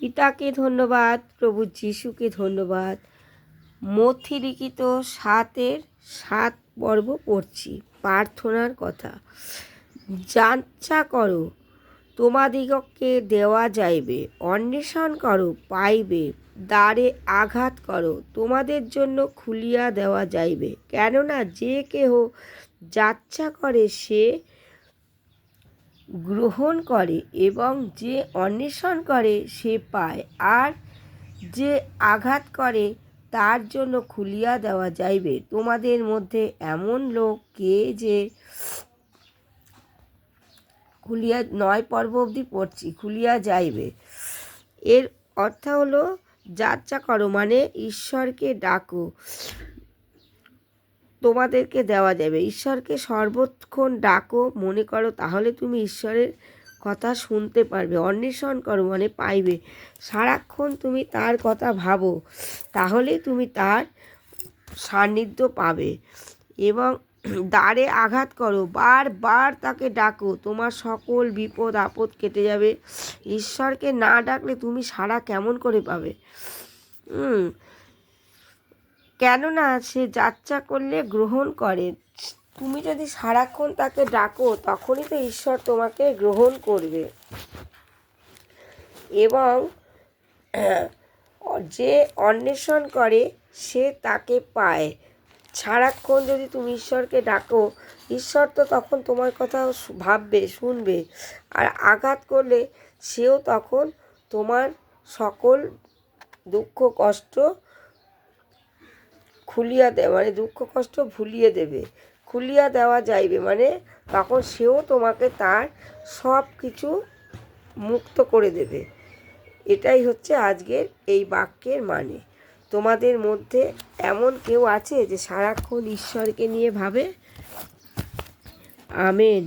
পিতাকে ধন্যবাদ, প্রভু যিশুকে ধন্যবাদ। মথি লিখিত 7 পর্ব পড়ছি। প্রার্থনার কথা। যাঞ্চা করো, তোমাদিগকে দেওয়া যাইবে, অন্বেষণ করো, পাইবে, দ্বারে আঘাত করো, তোমাদের জন্য খুলিয়া দেওয়া যাইবে। কেননা যে কেহ যাচ্ছা করে সে গ্রহণ করে, এবং যে অন্বেষণ করে সে পায়, আর যে আঘাত করে তার জন্য খুলিয়া দেওয়া যাইবে। তোমাদের মধ্যে এমন লোক কে যে খুলিয়া 9 পর্ব অবধি পড়ছি, খুলিয়া যাইবে। এর অর্থ হলো যাচ্চা করো মানে ঈশ্বরকে ডাকো, তোমাদেরকে দেওয়া যাবে। ঈশ্বরকে সর্বক্ষণ ডাকো, মনে করো, তাহলে তুমি ঈশ্বরের কথা শুনতে পারবে। অন্বেষণ করো মানে পাইবে। সারাক্ষণ তুমি তার কথা ভাবো, তাহলেই তুমি তার সান্নিধ্য পাবে। এবং দ্বারে আঘাত করো, বারবার তাকে ডাকো, তোমার সকল বিপদ আপদ কেটে যাবে। ঈশ্বরকে না ডাকলে তুমি সাড়া কেমন করে পাবে? কেননা সে যাচ্চা করলে গ্রহণ করে। তুমি যদি সারাক্ষণ তাকে ডাকো তখনই তো ঈশ্বর তোমাকে গ্রহণ করবে। এবং যে অন্বেষণ করে সে তাকে পায়। সারাক্ষণ যদি তুমি ঈশ্বরকে ডাকো, ঈশ্বর তো তখন তোমার কথা ভাববে, শুনবে। আর আঘাত করলে সেও তখন তোমার সকল দুঃখ কষ্ট খুলিয়া দেয়, মানে দুঃখ কষ্ট ভুলিয়ে দেবে। খুলিয়া দেওয়া যাইবে মানে তখন সেও তোমাকে তার সব কিছু মুক্ত করে দেবে। এটাই হচ্ছে আজকের এই বাক্যের মানে। তোমাদের মধ্যে এমন কেউ আছে যে সারাক্ষণ ঈশ্বরকে নিয়ে ভাবে? আমেন।